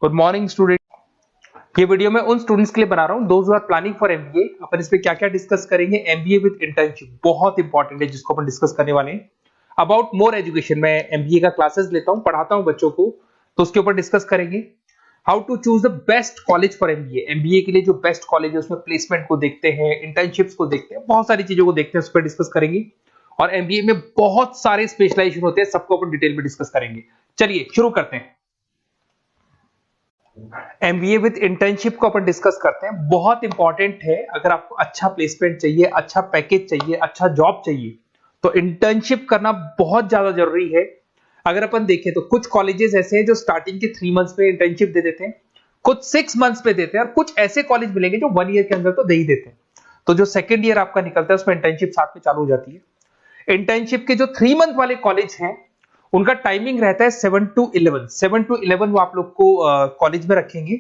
Good morning student. ये video मैं उन स्टूडेंट्स के लिए बना रहा हूं those who are planning for MBA. अपन इस पे क्या क्या डिस्कस करेंगे। एमबीए विद इंटर्नशिप बहुत इंपॉर्टेंट है जिसको अपन डिस्कस करने वाले हैं। अबाउट मोर एजुकेशन, मैं एमबीए का क्लासेस लेता हूं, पढ़ाता हूं बच्चों को, तो उसके ऊपर डिस्कस करेंगे। How to choose the best college for MBA. MBA के लिए जो बेस्ट कॉलेज है उसमें प्लेसमेंट को देखते हैं, इंटर्नशिप्स को देखते हैं, बहुत सारी चीजों को देखते हैं, उस पर डिस्कस करेंगे। और एमबीए में बहुत सारे स्पेशलाइजेशन होते हैं, सबको अपन डिटेल में डिस्कस करेंगे। चलिए शुरू करते हैं। एमबीए विद इंटर्नशिप को अपन डिस्कस करते हैं। बहुत इंपॉर्टेंट है, अगर आपको अच्छा प्लेसमेंट चाहिए, अच्छा पैकेज चाहिए, अच्छा जॉब चाहिए, तो इंटर्नशिप करना बहुत ज्यादा जरूरी है। अगर अपन देखें तो कुछ कॉलेजेस ऐसे हैं जो स्टार्टिंग के 3 मंथ्स पे इंटर्नशिप दे देते हैं, कुछ 6 मंथ्स पे देते हैं, और कुछ ऐसे कॉलेज मिलेंगे जो 1 ईयर के अंदर तो दे ही देते हैं। तो जो सेकेंड ईयर आपका निकलता है उसमें इंटर्नशिप साथ में चालू हो जाती है। इंटर्नशिप के जो 3 मंथ वाले कॉलेज हैं उनका टाइमिंग रहता है 7 to 11। 7 to 11 वो आप लोग को कॉलेज में रखेंगे,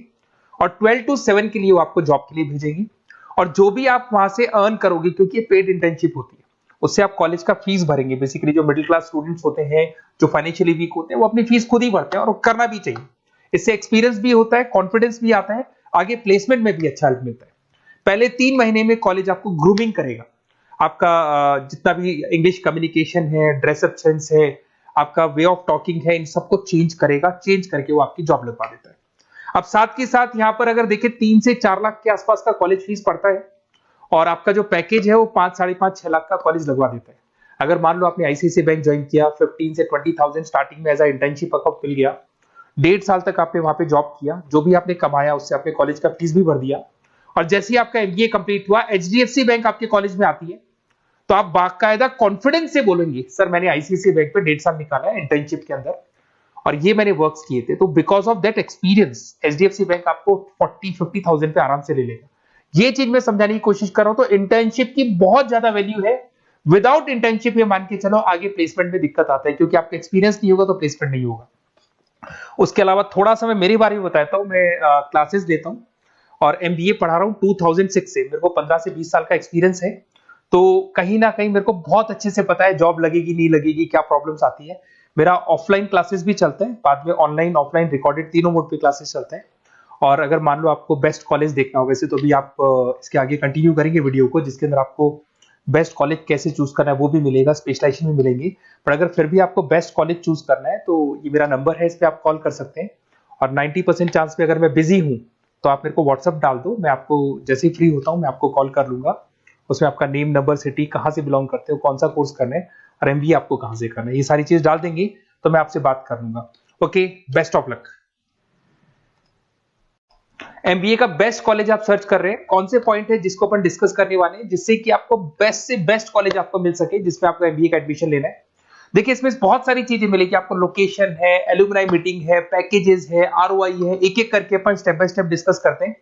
और 12 to 7 के लिए वो आपको जॉब के लिए भेजेंगे। और जो भी आप वहां से अर्न करोगे, क्योंकि ये पेड इंटर्नशिप होती है, उससे आप कॉलेज का फीस भरेंगे। बेसिकली जो मिडिल क्लास स्टूडेंट्स होते हैं, जो फाइनेंशियली वीक होते हैं, वो अपनी फीस खुद ही भरते हैं, और करना भी चाहिए। इससे एक्सपीरियंस भी होता है, कॉन्फिडेंस भी आता है, आगे प्लेसमेंट में भी अच्छा हेल्प मिलता है। पहले 3 महीने में कॉलेज आपको ग्रूमिंग करेगा। आपका जितना भी इंग्लिश कम्युनिकेशन है, ड्रेसअप सेंस है, आपका वे ऑफ टॉकिंग है, इन सबको चेंज करेगा। चेंज करके वो आपकी जॉब लगवा देता है। अब साथ के साथ यहाँ पर अगर देखें 3 से 4 लाख के आसपास का कॉलेज फीस पड़ता है, और आपका जो पैकेज है वो 5, 5.5, 6 लाख का कॉलेज लगवा देता है। अगर मान लो आपने आईसीआईसीआई बैंक ज्वाइन किया, 15 से 20,000 स्टार्टिंग में एज अ इंटर्नशिप अकाउंट मिल गया, 1.5 साल तक आपने वहां पे जॉब किया, जो भी आपने कमाया उससे आपने कॉलेज का फीस भी भर दिया, और जैसे ही आपका एमबीए कंप्लीट हुआ, एचडीएफसी बैंक आपके कॉलेज में आती है, तो आप बाकायदा कॉन्फिडेंस से बोलेंगे सर मैंने आईसीआईसीआई बैंक पे 1.5 साल निकाला है इंटर्नशिप के अंदर, और ये मैंने वर्क्स किए थे। तो because of that experience HDFC bank आपको 40-50,000 पे आराम से ले लेगा। ये चीज मैं समझाने की कोशिश कर रहा हूं। तो इंटर्नशिप की बहुत ज्यादा वैल्यू है। विदाउट इंटर्नशिप ये मान के चलो आगे प्लेसमेंट में दिक्कत आता है, क्योंकि आपका एक्सपीरियंस नहीं होगा तो प्लेसमेंट नहीं होगा। उसके अलावा थोड़ा सा मैं मेरे बारे में बताता हूँ। मैं क्लासेस देता हूँ और एमबीए पढ़ा रहा हूँ 2006 से। मेरे को 15 से 20 साल का एक्सपीरियंस है, तो कहीं ना कहीं मेरे को बहुत अच्छे से पता है जॉब लगेगी नहीं लगेगी, क्या प्रॉब्लम्स आती है। मेरा ऑफलाइन क्लासेस भी चलते हैं, बाद में ऑनलाइन ऑफलाइन रिकॉर्डेड तीनों मोड पे क्लासेस चलते हैं। और अगर मान लो आपको बेस्ट कॉलेज देखना हो, वैसे तो भी आप इसके आगे कंटिन्यू करेंगे वीडियो को, जिसके अंदर आपको बेस्ट कॉलेज कैसे चूज करना है वो भी मिलेगा, स्पेशलाइजेशन भी मिलेंगे। पर अगर फिर भी आपको बेस्ट कॉलेज चूज करना है तो ये मेरा नंबर है, इस पर आप कॉल कर सकते हैं। और 90% चांस पे अगर मैं बिजी हूँ तो आप मेरे को व्हाट्सअप डाल दो, मैं आपको जैसे ही फ्री होता हूँ मैं आपको कॉल कर लूंगा। उसमें आपका नेम, नंबर, सिटी, कहाँ से बिलोंग करते हो, कौन सा कोर्स करना है, और एमबीए आपको कहाँ से करना है, ये सारी चीज डाल देंगे तो मैं आपसे बात कर लूंगा। Okay, best of luck. MBA का बेस्ट कॉलेज आप सर्च कर रहे हैं, कौन से पॉइंट है जिसको अपन डिस्कस करने वाले हैं, जिससे कि आपको बेस्ट से बेस्ट कॉलेज आपको मिल सके जिसमें आपको एमबीए का एडमिशन लेना है। देखिए इसमें बहुत सारी चीजें मिलेगी आपको। लोकेशन है, एलुमनाई मीटिंग है, पैकेजेस है, आरओआई है, एक एक करके अपन स्टेप बाय स्टेप डिस्कस करते हैं।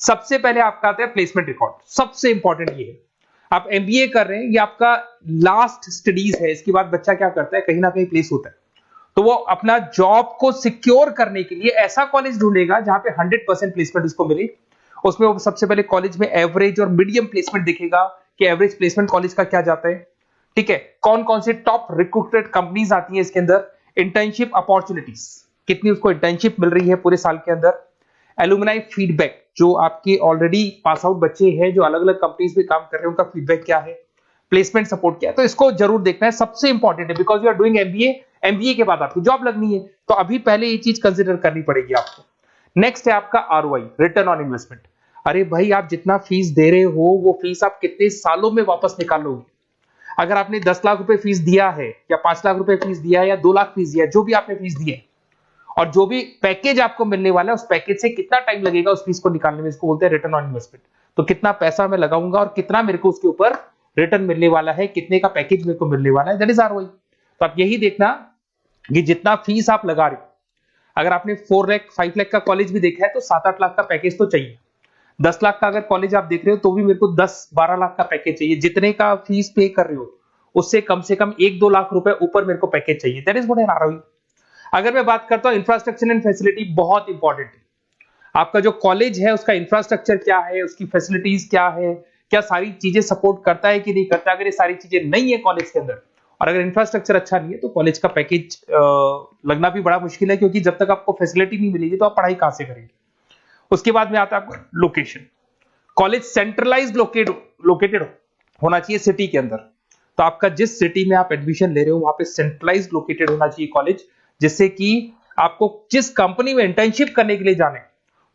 सबसे पहले आपका आता है प्लेसमेंट रिकॉर्ड। सबसे इंपॉर्टेंट ये है, आप एमबीए कर रहे हैं, ये आपका लास्ट स्टडीज है। इसके बाद बच्चा क्या करता है, कहीं ना कहीं प्लेस होता है, तो वो अपना जॉब को सिक्योर करने के लिए ऐसा कॉलेज ढूंढेगा जहां पे 100% प्लेसमेंट उसको मिले। उसमें वो सबसे पहले कॉलेज में एवरेज और मीडियम प्लेसमेंट देखेगा कि एवरेज प्लेसमेंट कॉलेज का क्या जाता है, ठीक है। कौन कौन से टॉप रिक्रूटेड कंपनीज आती है इसके अंदर, इंटर्नशिप अपॉर्चुनिटीज, कितनी उसको इंटर्नशिप मिल रही है पूरे साल के अंदर, एलुमनाई फीडबैक, जो आपके ऑलरेडी पास आउट बच्चे हैं जो अलग अलग कंपनीज में काम कर रहे हैं उनका फीडबैक क्या है, प्लेसमेंट सपोर्ट क्या है। तो इसको जरूर देखना है, सबसे इंपॉर्टेंट है, because you are doing MBA. MBA के बाद आपकी जॉब लगनी है, तो अभी पहले ये चीज कंसिडर करनी पड़ेगी आपको। नेक्स्ट है आपका आरओआई, रिटर्न ऑन इन्वेस्टमेंट। अरे भाई, आप जितना फीस दे रहे हो वो फीस आप कितने सालों में वापस निकालोगे। अगर आपने 10 लाख रुपए फीस दिया है, या 5 लाख रुपए फीस दिया है, या 2 लाख फीस दिया है, जो भी आपने फीस दी है, और जो भी पैकेज आपको मिलने वाला है उस पैकेज से कितना टाइम लगेगा उस फीस को निकालने में, इसको बोलते हैं रिटर्न ऑन इन्वेस्टमेंट। तो कितना पैसा मैं लगाऊंगा और कितना मेरे को उसके ऊपर रिटर्न मिलने वाला है, कितने का पैकेज मेरे को मिलने वाला है, दैट इज आरओआई। तो आप यही देखना कि जितना फीस आप लगा रहे हो, अगर आपने 4 लाख 5 लाख का कॉलेज भी देखा है तो 7-8 लाख का पैकेज तो चाहिए। 10 लाख का अगर कॉलेज आप देख रहे हो तो भी मेरे को 10-12 लाख का पैकेज चाहिए। जितने का फीस पे कर रहे हो उससे कम से कम 1-2 लाख रुपए ऊपर मेरे को पैकेज चाहिए, that is what I am ROI. अगर मैं बात करता हूं इंफ्रास्ट्रक्चर एंड फैसिलिटी, बहुत इंपॉर्टेंट है। आपका जो कॉलेज है उसका इंफ्रास्ट्रक्चर क्या है, उसकी फैसिलिटीज क्या है, क्या सारी चीजें सपोर्ट करता है कि नहीं करता। अगर ये सारी चीजें नहीं है कॉलेज के अंदर, और अगर इंफ्रास्ट्रक्चर अच्छा नहीं है तो कॉलेज का पैकेज लगना भी बड़ा मुश्किल है, क्योंकि जब तक आपको फैसिलिटी नहीं मिलेगी तो आप पढ़ाई कहां से करेंगे। उसके बाद में आता है आपका लोकेशन। कॉलेज सेंट्रलाइज्ड लोकेटेड होना चाहिए सिटी के अंदर। तो आपका जिस सिटी में आप एडमिशन ले रहे हो वहां पे सेंट्रलाइज्ड लोकेटेड होना चाहिए कॉलेज, जिससे कि आपको जिस कंपनी में इंटर्नशिप करने के लिए जाने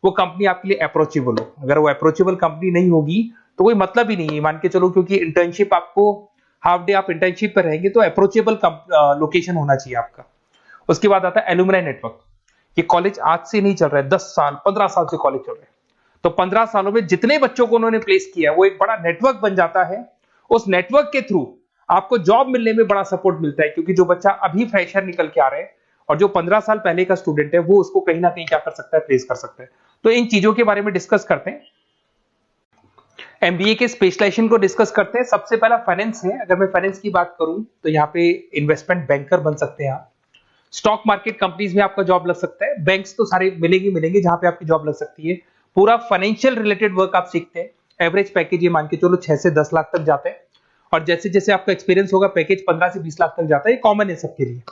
वो कंपनी आपके लिए अप्रोचेबल हो। अगर वो अप्रोचेबल कंपनी नहीं होगी तो कोई मतलब ही नहीं है, मान के चलो, क्योंकि इंटर्नशिप आपको हाफ डे आप इंटर्नशिप पर रहेंगे तो अप्रोचेबल लोकेशन होना चाहिए आपका। उसके बाद आता है एलुमनाई नेटवर्क। ये कॉलेज आज से नहीं चल रहा है, 10 साल 15 साल से कॉलेज चल रहा है। तो 15 सालों में जितने बच्चों को उन्होंने प्लेस किया वो एक बड़ा नेटवर्क बन जाता है। उस नेटवर्क के थ्रू आपको जॉब मिलने में बड़ा सपोर्ट मिलता है, क्योंकि जो बच्चा अभी फ्रेशर निकल के आ रहे हैं और जो 15 साल पहले का स्टूडेंट है वो उसको कहीं ना कहीं क्या कर सकता है, प्लेस कर सकता है। तो इन चीजों के बारे में डिस्कस करते हैं। एमबीए के स्पेशलाइजेशन को डिस्कस करते हैं। सबसे पहला फाइनेंस है। अगर मैं फाइनेंस की बात करूं तो यहाँ पे इन्वेस्टमेंट बैंकर बन सकते हैं आप। स्टॉक मार्केट कंपनीज में आपका जॉब लग सकता है। बैंक्स तो सारे मिलेंगे जहां पे आपकी जॉब लग सकती है। पूरा फाइनेंशियल रिलेटेड वर्क आप सीखते हैं। एवरेज पैकेज ये मान के चलो 6 से 10 लाख तक जाते हैं, और जैसे जैसे आपका एक्सपीरियंस होगा पैकेज 15 से 20 लाख तक जाता है। ये कॉमन है सबके लिए।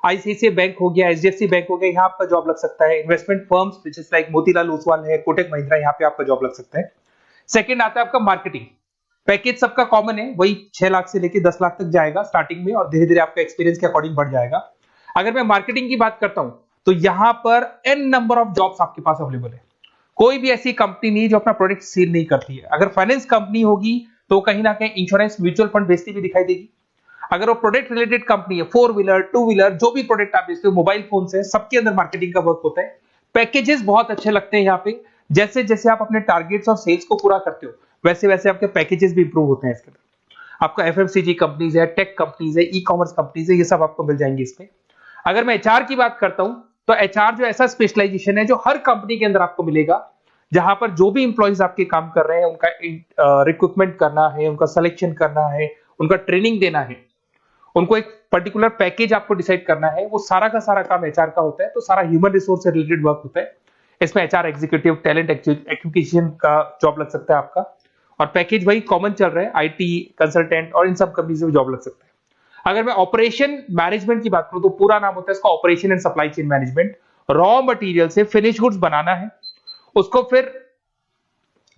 आईसीआईसीआई बैंक हो गया, एचडीएफसी बैंक हो गया, यहाँ आपका जॉब लग सकता है। Investment firms which is like Motilal Oswal है, कोटक महिंद्रा, यहाँ पे आपका जॉब लग सकता है। सेकंड आता है आपका मार्केटिंग। पैकेज सबका कॉमन है, वही 6 लाख से लेके 10 लाख तक जाएगा स्टार्टिंग में, और धीरे धीरे आपका एक्सपीरियंस के अकॉर्डिंग बढ़ जाएगा। अगर मैं मार्केटिंग की बात करता हूं तो यहां पर एन नंबर ऑफ जॉब्स आपके पास अवेलेबल है। कोई भी ऐसी कंपनी नहीं जो अपना प्रोडक्ट सेल नहीं करती है। अगर फाइनेंस कंपनी होगी तो कहीं ना कहीं इंश्योरेंस म्यूचुअल फंड बेचती भी दिखाई देगी। अगर वो प्रोडक्ट रिलेटेड कंपनी है, 4 व्हीलर 2 व्हीलर जो भी प्रोडक्ट आप बेचते हो, मोबाइल फोन से, सबके अंदर मार्केटिंग का वर्क होता है। पैकेजेस बहुत अच्छे लगते हैं यहाँ पे। जैसे जैसे आप अपने टारगेट्स और सेल्स को पूरा करते हो वैसे वैसे आपके पैकेजेस भी इंप्रूव होते हैं इसके अंदर। आपका एफएमसीजी कंपनीज है, टेक कंपनीज है, ई कॉमर्स कंपनीज है, ये सब आपको मिल जाएंगे इसमें। अगर मैं एचआर की बात करता हूं तो एचआर जो ऐसा स्पेशलाइजेशन है जो हर कंपनी के अंदर आपको मिलेगा, जहां पर जो भी इंप्लॉइज आपके काम कर रहे हैं उनका रिक्रूटमेंट करना है, उनका सिलेक्शन करना है, उनका ट्रेनिंग देना है, उनको एक पर्टिकुलर पैकेज आपको डिसाइड करना है, वो सारा का सारा काम एचआर का होता है। तो सारा ह्यूमन रिसोर्स से रिलेटेड वर्क होता है। इसमें एचआर एग्जीक्यूटिव, टैलेंट एक्विजिशन का जॉब लग सकता है आपका, और पैकेज वही कॉमन चल रहा है, आईटी कंसल्टेंट और इन सब कंपनीज में जॉब लग सकता है। अगर मैं ऑपरेशन मैनेजमेंट की बात करूं तो पूरा नाम होता है इसका operation and supply chain management. Raw material से फिनिश गुड्स बनाना है, उसको फिर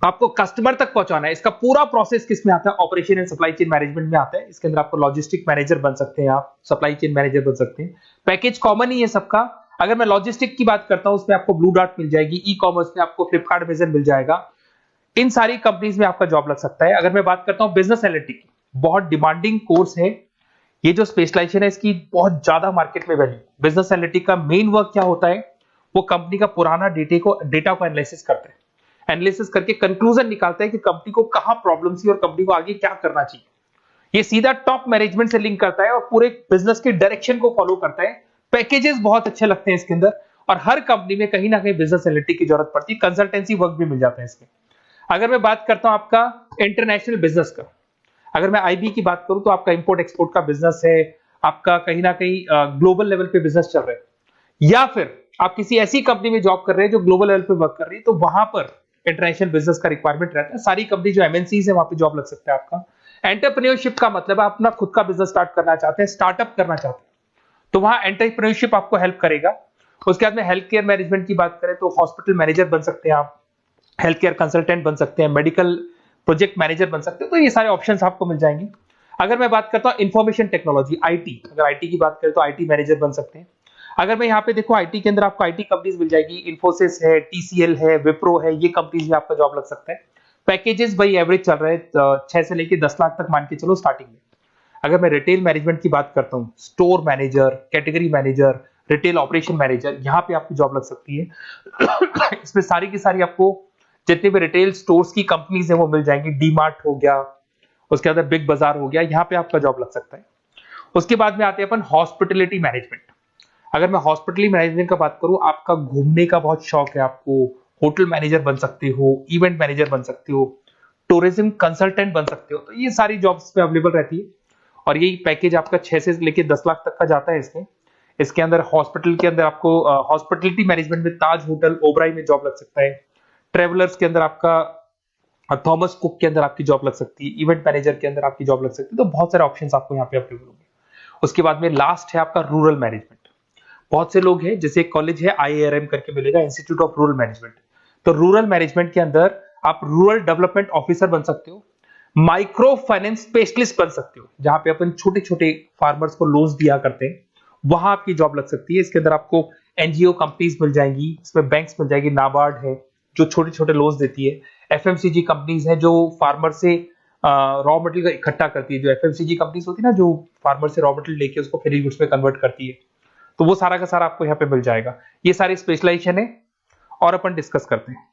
आपको कस्टमर तक पहुंचाना है। इसका पूरा प्रोसेस किसमें आता है, operation and supply chain management में आता है। इसके अंदर आपको लॉजिस्टिक मैनेजर बन सकते हैं, आप सप्लाई चेन मैनेजर बन सकते हैं। पैकेज कॉमन ही है सबका। अगर मैं लॉजिस्टिक की बात करता हूं उसमें आपको ब्लू डॉट मिल जाएगी, ई कॉमर्स में आपको फ्लिपकार्ट, अमेज़न मिल जाएगा। इन सारी कंपनीज में आपका जॉब लग सकता है। अगर मैं बात करता हूं बिजनेस एनालिटिक, बहुत डिमांडिंग कोर्स है ये जो स्पेशलाइजेशन है, इसकी बहुत ज्यादा मार्केट में वैल्यू। बिजनेस एनालिटिक का मेन वर्क क्या होता है, वो कंपनी का पुराना डेटा को एनालिसिस करते हैं, एनालिसिस करके कंक्लूजन निकालता है कि कंपनी को कहां प्रॉब्लम थी और कंपनी को आगे क्या करना चाहिए। ये सीधा टॉप मैनेजमेंट से लिंक करता है और पूरे बिजनेस के डायरेक्शन को फॉलो करता है। पैकेजेस बहुत अच्छे लगते हैं इसके अंदर, और हर कंपनी में कहीं ना कहीं बिजनेस एनालिटिक की जरूरत पड़ती है। कंसल्टेंसी वर्क भी मिल जाता है इसमें। अगर मैं बात करता हूं आपका इंटरनेशनल बिजनेस का, अगर मैं आईबी की बात करूं तो आपका इंपोर्ट एक्सपोर्ट का बिजनेस है, आपका कहीं ना कहीं ग्लोबल लेवल पे बिजनेस चल रहा है, या फिर आप किसी ऐसी कंपनी में जॉब कर रहे हैं जो ग्लोबल लेवल पे वर्क कर रही है, तो वहां पर इंटरनेशनल बिजनेस का रिक्वायरमेंट रहता है। सारी कंपनी जो एमएनसीज है वहां पे जॉब लग सकता है आपका। एंटरप्रेन्योरशिप का मतलब आप अपना खुद का बिजनेस स्टार्ट करना चाहते हैं, स्टार्टअप करना चाहते हैं, तो वहां एंटरप्रेन्योरशिप आपको हेल्प करेगा। उसके बाद में हेल्थ केयर मैनेजमेंट की बात करें तो हॉस्पिटल मैनेजर बन सकते हैं आप, हेल्थ केयर कंसल्टेंट बन सकते हैं, मेडिकल प्रोजेक्ट मैनेजर बन सकते हैं। तो ये सारे ऑप्शंस आपको मिल जाएंगे। अगर मैं बात करता हूं इंफॉर्मेशन टेक्नोलॉजी, आईटी, अगर आईटी की बात करें तो आईटी मैनेजर बन सकते हैं। अगर मैं यहाँ पे देखो आईटी के अंदर आपको आईटी कंपनीज मिल जाएगी, इन्फोसिस है, टीसीएल है, विप्रो है, ये कंपनीज में आपका जॉब लग सकता है। पैकेजेस भाई एवरेज चल रहे हैं 6 से लेके 10 लाख तक मान के चलो स्टार्टिंग में। अगर मैं रिटेल मैनेजमेंट की बात करता हूँ, store manager, category manager, retail operation manager, यहाँ पे आपकी जॉब लग सकती है। इसमें सारी की सारी आपको जितने भी रिटेल स्टोर्स की कंपनीज है वो मिल जाएंगी। डीमार्ट हो गया, उसके बाद बिग बाजार हो गया, यहाँ पे आपका जॉब लग सकता है। उसके बाद में आते हैं अपन हॉस्पिटलिटी मैनेजमेंट। अगर मैं हॉस्पिटलिटी मैनेजमेंट का बात करूं, आपका घूमने का बहुत शौक है, आपको होटल मैनेजर बन सकते हो, इवेंट मैनेजर बन सकते हो, टूरिज्म कंसल्टेंट बन सकते हो, तो ये सारी जॉब्स पे अवेलेबल रहती है। और यही पैकेज आपका 6 से लेके 10 लाख तक का जाता है इसमें। इसके अंदर हॉस्पिटल के अंदर आपको हॉस्पिटलिटी मैनेजमेंट में ताज होटल, ओबराई में जॉब लग सकता है। ट्रेवलर्स के अंदर आपका थॉमस कुक के अंदर आपकी जॉब लग सकती है। इवेंट मैनेजर के अंदर आपकी जॉब लग सकती है। तो बहुत सारे ऑप्शंस आपको यहाँ पे अवेलेबल होंगे। उसके बाद में लास्ट है आपका रूरल मैनेजमेंट। बहुत से लोग हैं, जैसे एक कॉलेज है IARM करके मिलेगा, इंस्टीट्यूट ऑफ रूरल मैनेजमेंट। तो रूरल मैनेजमेंट के अंदर आप रूरल डेवलपमेंट ऑफिसर बन सकते हो, माइक्रो फाइनेंस स्पेशलिस्ट बन सकते हो, जहां पे अपन छोटे छोटे फार्मर्स को लोन्स दिया करते हैं, वहां आपकी जॉब लग सकती है। इसके अंदर आपको एनजीओ कंपनीज मिल जाएंगी, इसमें बैंक्स मिल जाएगी, नाबार्ड है जो छोटे छोटे लोन्स देती है, एफएमसीजी कंपनीज है जो फार्मर से रॉ मटेरियल इकट्ठा करती है, जो एफएमसीजी कंपनीज होती है ना, जो फार्मर से रॉ मटेरियल लेके उसको फिर गुड्स में कन्वर्ट करती है, तो वो सारा का सारा आपको यहाँ पे मिल जाएगा। ये सारी स्पेशलाइजेशन है और अपन डिस्कस करते हैं।